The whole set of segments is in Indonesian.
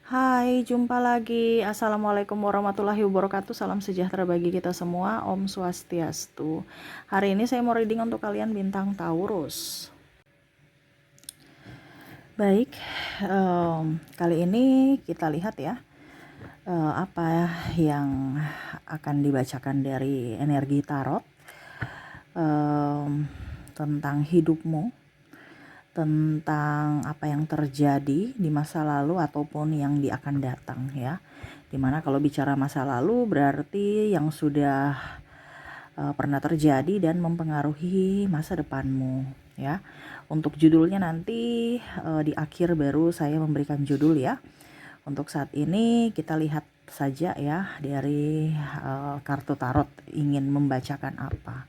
Hai, jumpa lagi. Assalamualaikum warahmatullahi wabarakatuh. Salam sejahtera bagi kita semua. Om Swastiastu. Hari ini saya mau reading untuk kalian bintang Taurus. Baik, kali ini kita lihat ya, apa yang akan dibacakan dari energi tarot tentang hidupmu, tentang apa yang terjadi di masa lalu ataupun yang akan datang ya. Dimana kalau bicara masa lalu berarti yang sudah pernah terjadi dan mempengaruhi masa depanmu ya. Untuk judulnya nanti di akhir baru saya memberikan judul ya. Untuk saat ini kita lihat saja ya dari kartu tarot ingin membacakan apa.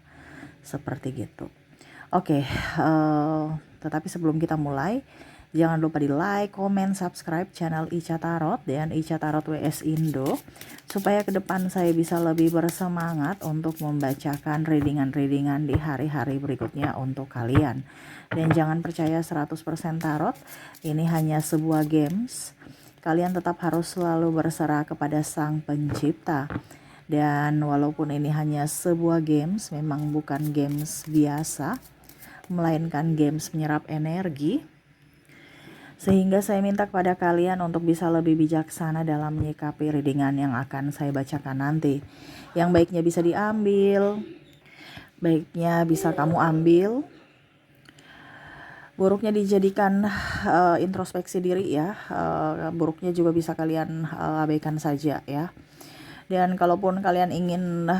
Seperti gitu. Oke, tetapi sebelum kita mulai, jangan lupa di like, comment, subscribe channel Ica Tarot dan Ica Tarot WS Indo, supaya ke depan saya bisa lebih bersemangat untuk membacakan readingan-readingan di hari-hari berikutnya untuk kalian. Dan jangan percaya 100% tarot, ini hanya sebuah games. Kalian tetap harus selalu berserah kepada Sang Pencipta. Dan walaupun ini hanya sebuah games, memang bukan games biasa, melainkan games menyerap energi, sehingga saya minta kepada kalian untuk bisa lebih bijaksana dalam menyikapi readingan yang akan saya bacakan nanti. Yang baiknya bisa diambil, baiknya bisa kamu ambil, buruknya dijadikan introspeksi diri ya, buruknya juga bisa kalian abaikan saja ya. Dan kalaupun kalian ingin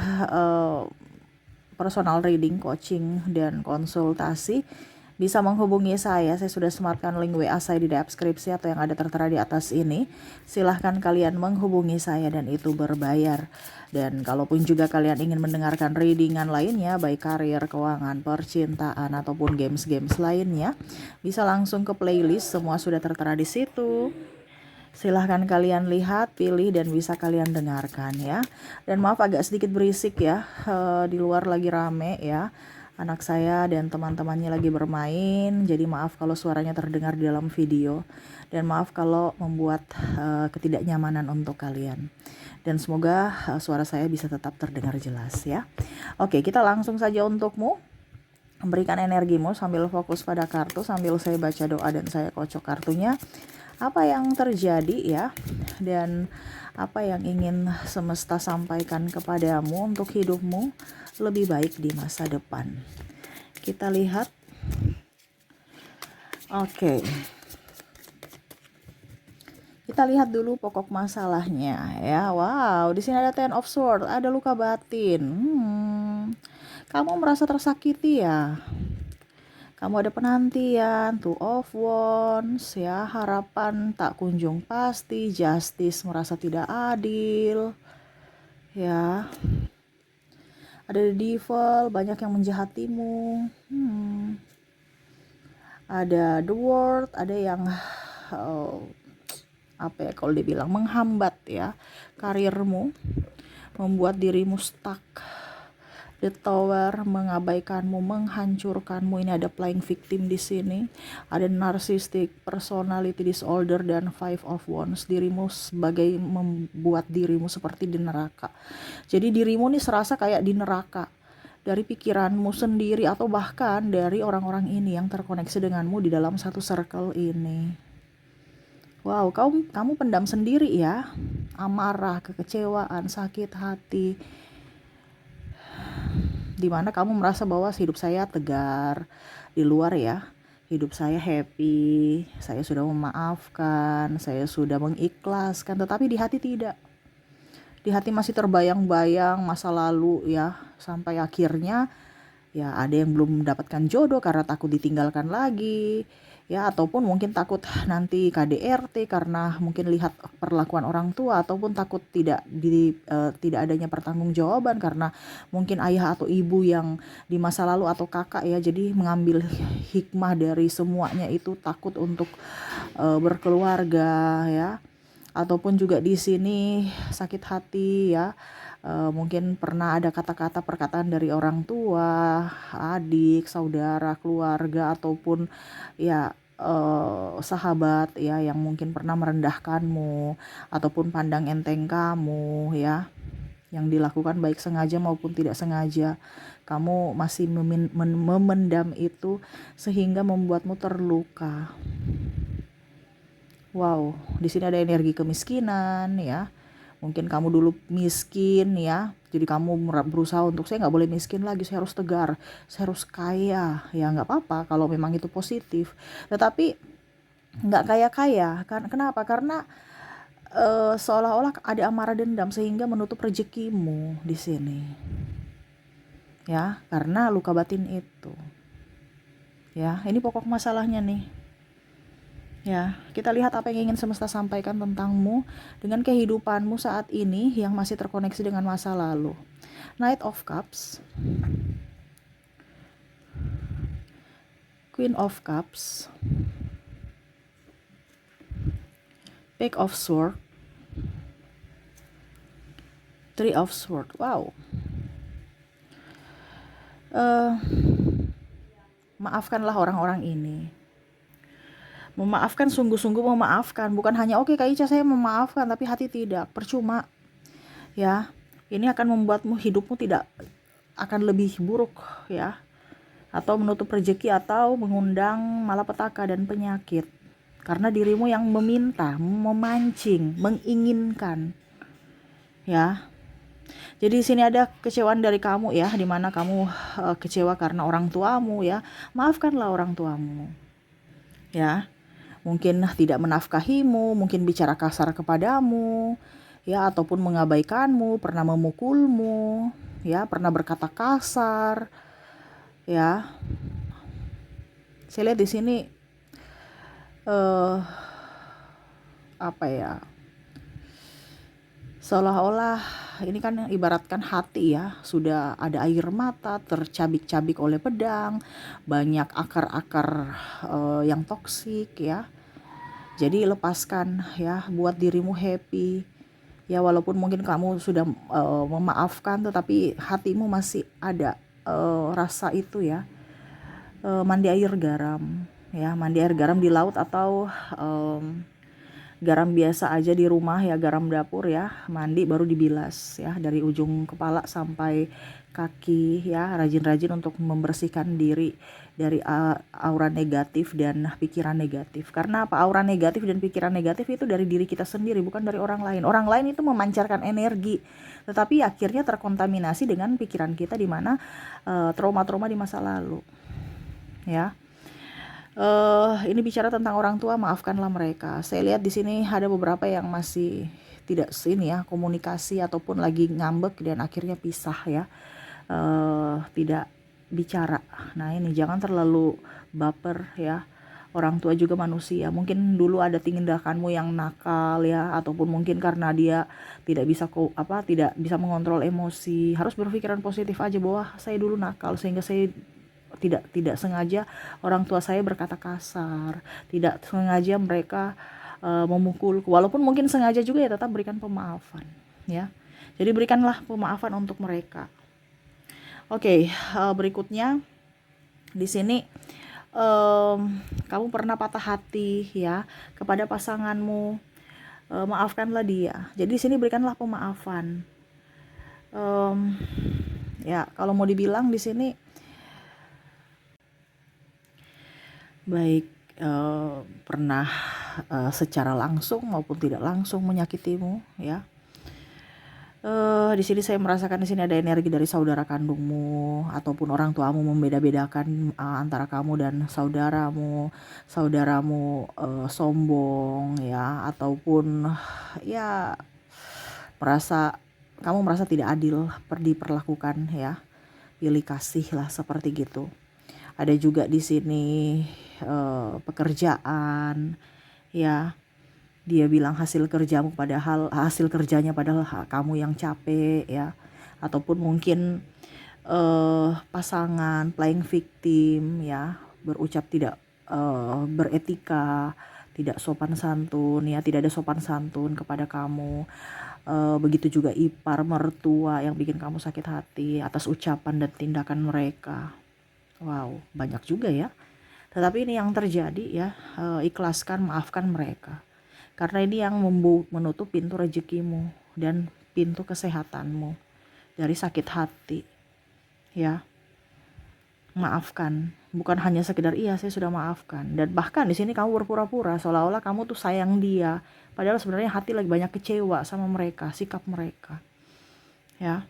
personal reading, coaching, dan konsultasi, bisa menghubungi saya sudah sematkan link WA saya di deskripsi atau yang ada tertera di atas ini. Silahkan kalian menghubungi saya dan itu berbayar. Dan kalaupun juga kalian ingin mendengarkan readingan lainnya, baik karir, keuangan, percintaan, ataupun games-games lainnya, bisa langsung ke playlist, semua sudah tertera di situ. Silahkan kalian lihat, pilih, dan bisa kalian dengarkan ya. Dan maaf agak sedikit berisik ya, di luar lagi rame ya. Anak saya dan teman-temannya lagi bermain, jadi maaf kalau suaranya terdengar di dalam video. Dan maaf kalau membuat ketidaknyamanan untuk kalian. Dan semoga suara saya bisa tetap terdengar jelas ya. Oke, kita langsung saja untukmu. Memberikan energimu sambil fokus pada kartu, sambil saya baca doa dan saya kocok kartunya. Apa yang terjadi ya, dan apa yang ingin semesta sampaikan kepadamu untuk hidupmu lebih baik di masa depan. Kita lihat. Oke. Kita lihat dulu pokok masalahnya ya. Wow, di sini ada Ten of Swords, ada luka batin. Kamu merasa tersakiti ya? Kamu ada penantian, Two of Wands ya, harapan tak kunjung pasti, justice merasa tidak adil ya. Ada the devil, banyak yang menjahatimu. Ada the world, ada yang apa ya kalau dibilang menghambat ya karirmu, membuat dirimu stuck. The Tower mengabaikanmu, menghancurkanmu. Ini ada playing victim di sini. Ada narcissistic personality disorder dan Five of Wands. Dirimu sebagai membuat dirimu seperti di neraka. Jadi dirimu nih serasa kayak di neraka. Dari pikiranmu sendiri atau bahkan dari orang-orang ini yang terkoneksi denganmu di dalam satu circle ini. Wow, kamu pendam sendiri ya. Amarah, kekecewaan, sakit hati. Dimana kamu merasa bahwa hidup saya tegar di luar ya, hidup saya happy, saya sudah memaafkan, saya sudah mengikhlaskan, tetapi di hati tidak. Di hati masih terbayang-bayang masa lalu ya, sampai akhirnya ya ada yang belum mendapatkan jodoh karena takut ditinggalkan lagi ya, ataupun mungkin takut nanti KDRT karena mungkin lihat perlakuan orang tua, ataupun takut tidak adanya pertanggungjawaban karena mungkin ayah atau ibu yang di masa lalu atau kakak ya, jadi mengambil hikmah dari semuanya itu, takut untuk berkeluarga ya. Ataupun juga di sini sakit hati ya, mungkin pernah ada kata-kata perkataan dari orang tua, adik, saudara, keluarga, ataupun ya sahabat ya yang mungkin pernah merendahkanmu ataupun pandang enteng kamu ya, yang dilakukan baik sengaja maupun tidak sengaja, kamu masih memendam itu sehingga membuatmu terluka. Wow, di sini ada energi kemiskinan ya. Mungkin kamu dulu miskin ya, jadi kamu berusaha untuk saya nggak boleh miskin lagi, saya harus tegar, saya harus kaya. Ya nggak apa-apa kalau memang itu positif. Tetapi nggak kaya-kaya. Kenapa? Karena seolah-olah ada amarah dendam sehingga menutup rezekimu di sini. Ya, karena luka batin itu. Ya, ini pokok masalahnya nih. Ya, kita lihat apa yang ingin semesta sampaikan tentangmu dengan kehidupanmu saat ini yang masih terkoneksi dengan masa lalu. Knight of Cups, Queen of Cups, Page of Swords, Three of Swords. Wow. Maafkanlah orang-orang ini. Memaafkan, sungguh-sungguh memaafkan, bukan hanya oke Kak Ica saya memaafkan tapi hati tidak, percuma ya. Ini akan membuatmu hidupmu tidak akan lebih buruk ya, atau menutup rezeki atau mengundang malapetaka dan penyakit karena dirimu yang meminta, memancing, menginginkan ya. Jadi di sini ada kecewaan dari kamu ya, dimana kamu kecewa karena orang tuamu ya. Maafkanlah orang tuamu ya. Mungkin tidak menafkahimu, mungkin bicara kasar kepadamu, ya, ataupun mengabaikanmu, pernah memukulmu, ya, pernah berkata kasar, ya. Saya lihat di sini apa ya? Seolah-olah ini kan ibaratkan hati ya, sudah ada air mata, tercabik-cabik oleh pedang, banyak akar-akar yang toksik ya. Jadi lepaskan ya, buat dirimu happy. Ya walaupun mungkin kamu sudah memaafkan tetapi hatimu masih ada rasa itu ya. Mandi air garam ya, mandi air garam di laut atau garam biasa aja di rumah ya, garam dapur ya, mandi baru dibilas ya dari ujung kepala sampai kaki ya, rajin-rajin untuk membersihkan diri dari aura negatif dan pikiran negatif. Karena apa? Aura negatif dan pikiran negatif itu dari diri kita sendiri, bukan dari orang lain. Orang lain itu memancarkan energi, tetapi akhirnya terkontaminasi dengan pikiran kita di mana trauma-trauma di masa lalu ya. Ini bicara tentang orang tua, maafkanlah mereka. Saya lihat di sini ada beberapa yang masih tidak sini ya, komunikasi ataupun lagi ngambek dan akhirnya pisah ya. Tidak bicara. Nah, ini jangan terlalu baper ya. Orang tua juga manusia. Mungkin dulu ada tindakanmu yang nakal ya, ataupun mungkin karena dia tidak bisa mengontrol emosi. Harus berpikiran positif aja bahwa saya dulu nakal sehingga saya tidak sengaja orang tua saya berkata kasar, tidak sengaja mereka memukulku, walaupun mungkin sengaja juga ya, tetap berikan pemaafan ya. Jadi berikanlah pemaafan untuk mereka. Oke, berikutnya di sini kamu pernah patah hati ya kepada pasanganmu, maafkanlah dia. Jadi di sini berikanlah pemaafan. Ya kalau mau dibilang di sini baik pernah secara langsung maupun tidak langsung menyakitimu ya. Di sini saya merasakan di sini ada energi dari saudara kandungmu ataupun orang tuamu membeda-bedakan antara kamu dan saudaramu sombong ya, ataupun ya kamu merasa tidak adil diperlakukan ya, pilih kasih lah seperti gitu. Ada juga di sini pekerjaan ya, dia bilang hasil kerjanya padahal kamu yang capek ya, ataupun mungkin pasangan playing victim ya, berucap tidak beretika, tidak sopan santun ya, tidak ada sopan santun kepada kamu. Begitu juga ipar mertua yang bikin kamu sakit hati atas ucapan dan tindakan mereka. Wow, banyak juga ya. Tetapi ini yang terjadi ya, ikhlaskan, maafkan mereka. Karena ini yang menutup pintu rezekimu dan pintu kesehatanmu dari sakit hati. Ya, maafkan. Bukan hanya sekedar iya saya sudah maafkan. Dan bahkan di sini kamu berpura-pura seolah-olah kamu tuh sayang dia. Padahal sebenarnya hati lagi banyak kecewa sama mereka, sikap mereka. Ya,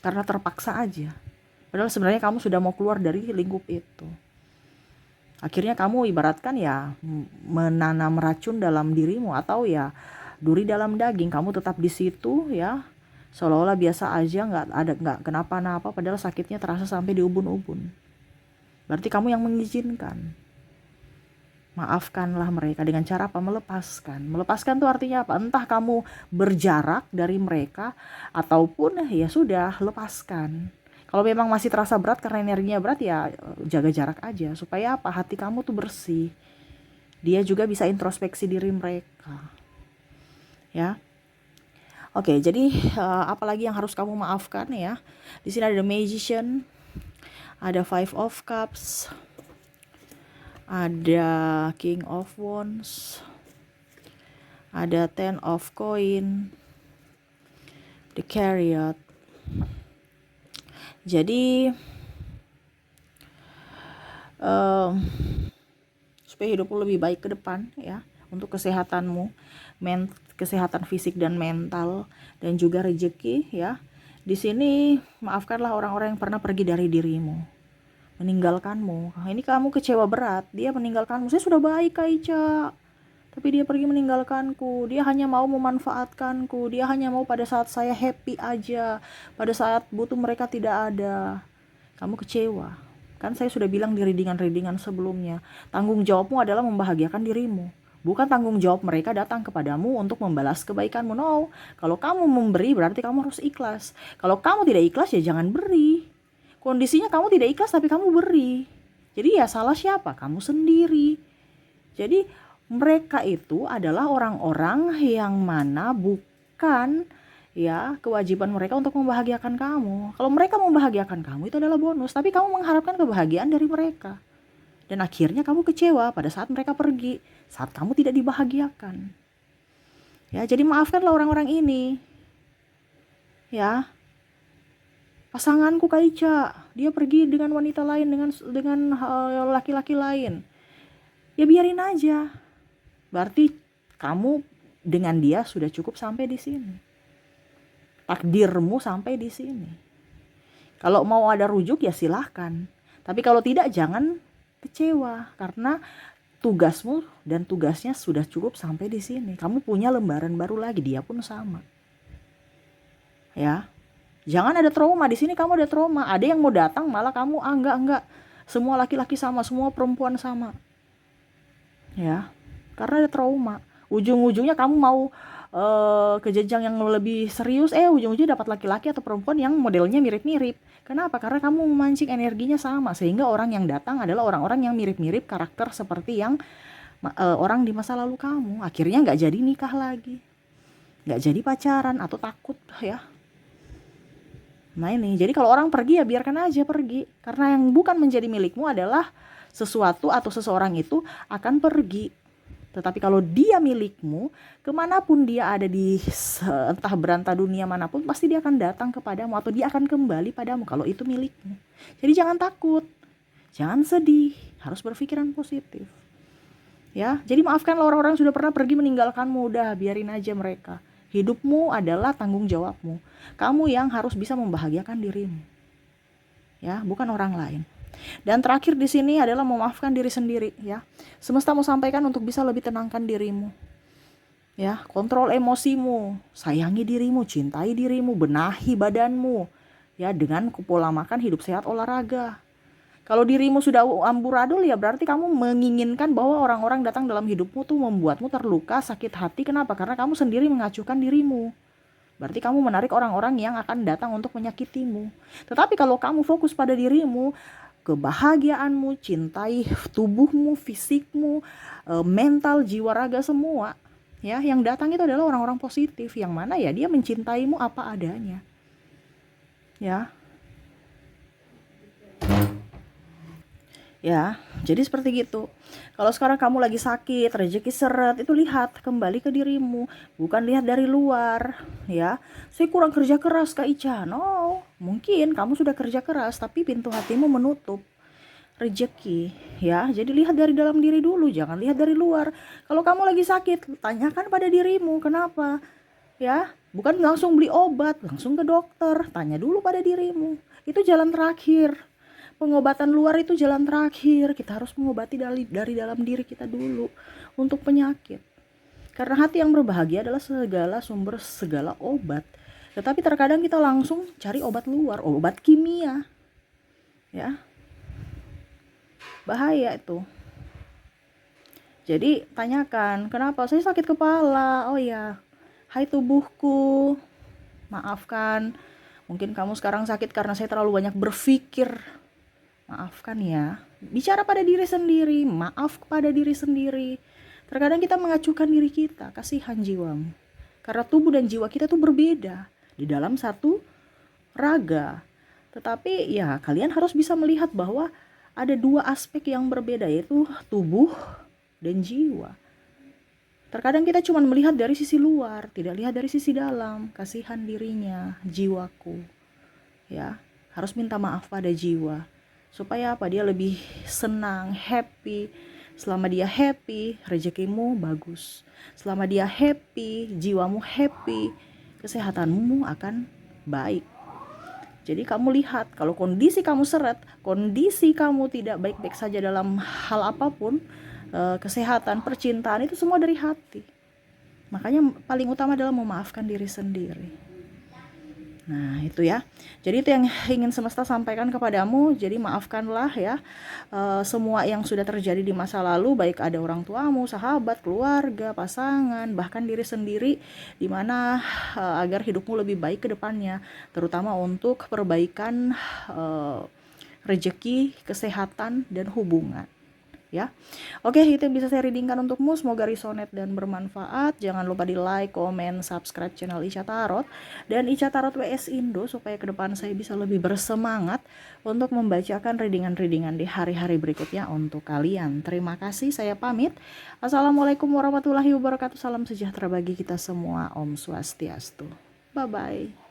karena terpaksa aja. Padahal sebenarnya kamu sudah mau keluar dari lingkup itu. Akhirnya kamu ibaratkan ya menanam racun dalam dirimu, atau ya duri dalam daging. Kamu tetap di situ ya, seolah-olah biasa aja, nggak kenapa-napa, padahal sakitnya terasa sampai di ubun-ubun. Berarti kamu yang mengizinkan. Maafkanlah mereka dengan cara apa? Melepaskan. Melepaskan tuh artinya apa? Entah kamu berjarak dari mereka ataupun ya sudah, lepaskan. Kalau memang masih terasa berat karena energinya berat, ya jaga jarak aja. Supaya apa? Hati kamu tuh bersih. Dia juga bisa introspeksi diri mereka. Ya. Oke, jadi apalagi yang harus kamu maafkan ya? Di sini ada The Magician, ada Five of Cups, ada King of Wands, ada Ten of Coin, The Chariot. Jadi supaya hidupmu lebih baik ke depan ya, untuk kesehatanmu, kesehatan fisik dan mental, dan juga rezeki ya. Di sini maafkanlah orang-orang yang pernah pergi dari dirimu, meninggalkanmu. Ini kamu kecewa berat, dia meninggalkanmu. Saya sudah baik Kak Ica, tapi dia pergi meninggalkanku. Dia hanya mau memanfaatkanku. Dia hanya mau pada saat saya happy aja, pada saat butuh mereka tidak ada. Kamu kecewa. Kan saya sudah bilang di readingan-readingan sebelumnya, tanggung jawabmu adalah membahagiakan dirimu. Bukan tanggung jawab mereka datang kepadamu untuk membalas kebaikanmu. No, kalau kamu memberi berarti kamu harus ikhlas. Kalau kamu tidak ikhlas ya jangan beri. Kondisinya kamu tidak ikhlas tapi kamu beri. Jadi ya salah siapa? Kamu sendiri. Jadi mereka itu adalah orang-orang yang mana bukan ya kewajiban mereka untuk membahagiakan kamu. Kalau mereka membahagiakan kamu itu adalah bonus, tapi kamu mengharapkan kebahagiaan dari mereka. Dan akhirnya kamu kecewa pada saat mereka pergi, saat kamu tidak dibahagiakan. Ya, jadi maafkanlah orang-orang ini. Ya. Pasanganku Kak Ica, dia pergi dengan wanita lain, dengan laki-laki lain. Ya biarin aja. Berarti kamu dengan dia sudah cukup sampai di sini. Takdirmu sampai di sini. Kalau mau ada rujuk ya silahkan. Tapi kalau tidak jangan kecewa, karena tugasmu dan tugasnya sudah cukup sampai di sini. Kamu punya lembaran baru lagi, dia pun sama. Ya. Jangan ada trauma. Di sini kamu ada trauma. Ada yang mau datang malah kamu enggak. Semua laki-laki sama, semua perempuan sama. Ya. Karena ada trauma. Ujung-ujungnya kamu mau ke jenjang yang lebih serius, ujung-ujungnya dapat laki-laki atau perempuan yang modelnya mirip-mirip. Kenapa? Karena kamu memancing energinya sama, sehingga orang yang datang adalah orang-orang yang mirip-mirip karakter seperti yang orang di masa lalu kamu. Akhirnya nggak jadi nikah lagi, nggak jadi pacaran atau takut ya. Nah ini, jadi kalau orang pergi ya biarkan aja pergi, karena yang bukan menjadi milikmu adalah sesuatu atau seseorang itu akan pergi. Tetapi kalau dia milikmu, kemanapun dia ada di entah berantah dunia manapun, pasti dia akan datang kepadamu atau dia akan kembali padamu kalau itu milikmu. Jadi jangan takut, jangan sedih, harus berpikiran positif. Ya, jadi maafkanlah orang-orang yang sudah pernah pergi meninggalkanmu, udah biarin aja mereka. Hidupmu adalah tanggung jawabmu. Kamu yang harus bisa membahagiakan dirimu. Ya, bukan orang lain. Dan terakhir di sini adalah memaafkan diri sendiri ya. Semesta mau sampaikan untuk bisa lebih tenangkan dirimu. Ya, kontrol emosimu, sayangi dirimu, cintai dirimu, benahi badanmu. Ya, dengan pola makan, hidup sehat, olahraga. Kalau dirimu sudah amburadul ya berarti kamu menginginkan bahwa orang-orang datang dalam hidupmu tuh membuatmu terluka, sakit hati. Kenapa? Karena kamu sendiri mengacuhkan dirimu. Berarti kamu menarik orang-orang yang akan datang untuk menyakitimu. Tetapi kalau kamu fokus pada dirimu, kebahagiaanmu, cintai tubuhmu, fisikmu, mental, jiwa, raga semua. Ya, yang datang itu adalah orang-orang positif yang mana ya dia mencintaimu apa adanya. Ya. Ya, Jadi seperti gitu. Kalau sekarang kamu lagi sakit, rezeki seret, itu lihat kembali ke dirimu, bukan lihat dari luar, ya. Saya kurang kerja keras Kak Ica. No, mungkin kamu sudah kerja keras tapi pintu hatimu menutup rezeki, ya. Jadi lihat dari dalam diri dulu, jangan lihat dari luar. Kalau kamu lagi sakit, tanyakan pada dirimu, kenapa? Ya, bukan langsung beli obat, langsung ke dokter, tanya dulu pada dirimu. Itu jalan terakhir. Pengobatan luar itu jalan terakhir. Kita harus mengobati dari dalam diri kita dulu untuk penyakit. Karena hati yang berbahagia adalah segala sumber segala obat. Tetapi terkadang kita langsung cari obat luar, obat kimia. Ya, bahaya itu. Jadi tanyakan, kenapa saya sakit kepala? Oh ya, hai tubuhku, maafkan. Mungkin kamu sekarang sakit karena saya terlalu banyak berpikir. Maafkan ya. Bicara pada diri sendiri, maaf kepada diri sendiri. Terkadang kita mengacuhkan diri kita, kasihan jiwamu. Karena tubuh dan jiwa kita tuh berbeda di dalam satu raga. Tetapi ya kalian harus bisa melihat bahwa ada dua aspek yang berbeda, yaitu tubuh dan jiwa. Terkadang kita cuma melihat dari sisi luar, tidak lihat dari sisi dalam. Kasihan dirinya, jiwaku. Ya, harus minta maaf pada jiwa. Supaya apa? Dia lebih senang, happy. Selama dia happy, rezekimu bagus. Selama dia happy, jiwamu happy, kesehatanmu akan baik. Jadi kamu lihat, kalau kondisi kamu seret, kondisi kamu tidak baik-baik saja dalam hal apapun, kesehatan, percintaan, itu semua dari hati. Makanya paling utama adalah memaafkan diri sendiri. Nah itu ya, jadi itu yang ingin semesta sampaikan kepadamu. Jadi maafkanlah ya semua yang sudah terjadi di masa lalu, baik ada orang tuamu, sahabat, keluarga, pasangan, bahkan diri sendiri, dimana agar hidupmu lebih baik ke depannya, terutama untuk perbaikan rezeki, kesehatan, dan hubungan. Ya, oke, itu yang bisa saya readingkan untukmu. Semoga resonate dan bermanfaat. Jangan lupa di like, komen, subscribe channel Ica Tarot dan Ica Tarot WS Indo, supaya ke depan saya bisa lebih bersemangat untuk membacakan readingan-readingan di hari-hari berikutnya untuk kalian. Terima kasih, saya pamit. Assalamualaikum warahmatullahi wabarakatuh. Salam sejahtera bagi kita semua. Om Swastiastu. Bye bye.